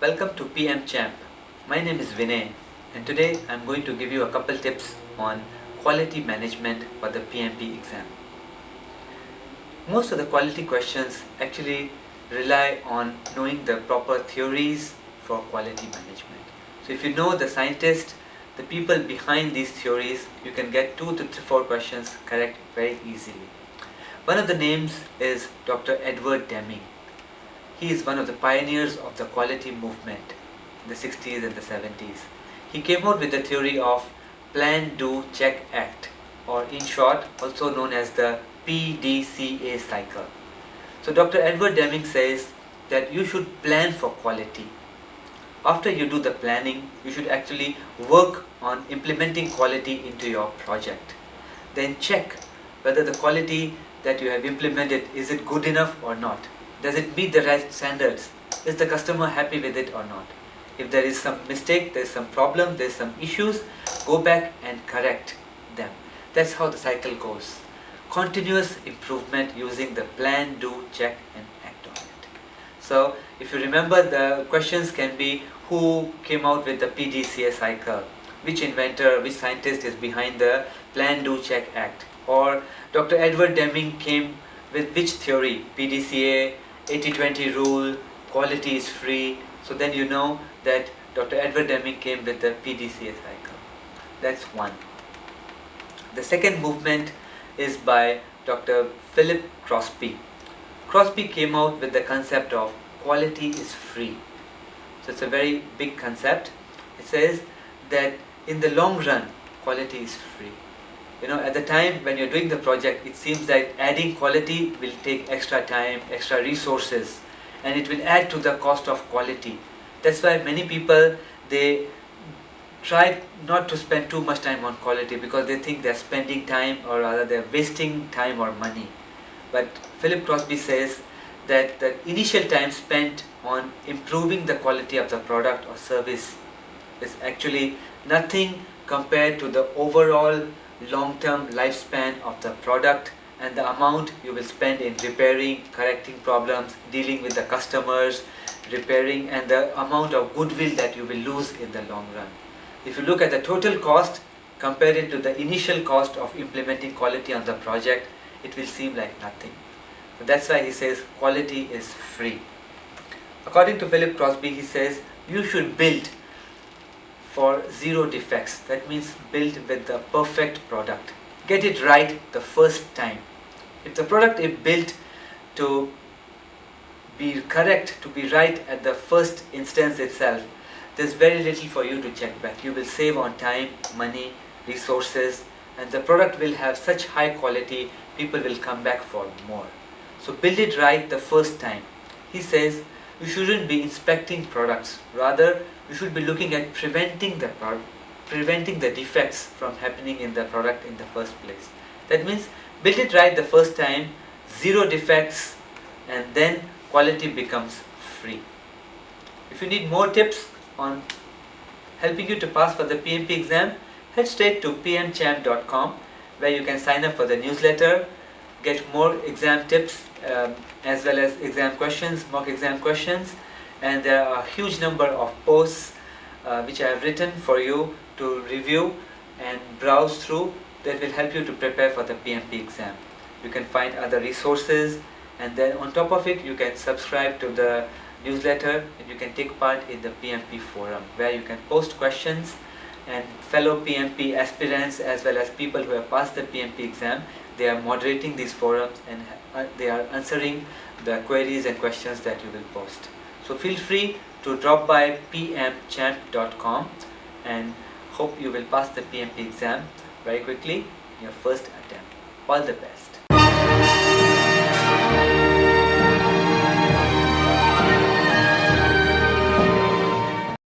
Welcome to PM Champ. My name is Vinay and today I'm going to give you a couple tips on quality management for the PMP exam. Most of the quality questions actually rely on knowing the proper theories for quality management. So if you know the scientist, the people behind these theories, you can get 2 to 4 questions correct very easily. One of the names is Dr. Edward Deming. He is one of the pioneers of the quality movement in the 60s and the 70s. He came out with the theory of Plan, Do, Check, Act, or in short also known as the PDCA cycle. So Dr. Edward Deming says that you should plan for quality. After you do the planning, you should actually work on implementing quality into your project. Then check whether the quality that you have implemented, is it good enough or not? Does it meet the right standards? Is the customer happy with it or not? If there is some mistake, there is some problem, there is some issues, go back and correct them. That's how the cycle goes. Continuous improvement using the plan, do, check and act on it. So if you remember, the questions can be who came out with the PDCA cycle, which inventor, which scientist is behind the plan, do, check, act, or Dr. Edward Deming came with which theory, PDCA, 80-20 rule, quality is free. So then you know that Dr. Edward Deming came with the PDCA cycle. That's one. The second movement is by Dr. Philip Crosby. Crosby came out with the concept of quality is free. So it's a very big concept. It says that in the long run, quality is free. You know, at the time when you're doing the project, it seems that adding quality will take extra time, extra resources, and it will add to the cost of quality. That's why many people, they try not to spend too much time on quality because they think they're spending time, or rather they're wasting time or money. But Philip Crosby says that the initial time spent on improving the quality of the product or service is actually nothing compared to the overall long-term lifespan of the product and the amount you will spend in repairing, correcting problems, dealing with the customers, repairing, and the amount of goodwill that you will lose in the long run. If you look at the total cost, compare it to the initial cost of implementing quality on the project, it will seem like nothing. So that's why he says quality is free. According to Philip Crosby, he says you should build for 0 defects. That means build with the perfect product. Get it right the first time. If the product is built to be correct, to be right at the first instance itself, there's very little for you to check back. You will save on time, money, resources, and the product will have such high quality, people will come back for more. So build it right the first time. He says you shouldn't be inspecting products, rather you should be looking at preventing the defects from happening in the product in the first place. That means build it right the first time, 0 defects, and then quality becomes free. If you need more tips on helping you to pass for the PMP exam, head straight to pmchamp.com, where you can sign up for the newsletter, get more exam tips as well as exam questions, mock exam questions, and there are a huge number of posts which I have written for you to review and browse through that will help you to prepare for the PMP exam. You can find other resources, and then on top of it you can subscribe to the newsletter and you can take part in the PMP forum, where you can post questions, and fellow PMP aspirants as well as people who have passed the PMP exam, they are moderating these forums and they are answering the queries and questions that you will post. So feel free to drop by pmchamp.com and hope you will pass the PMP exam very quickly in your first attempt. All the best.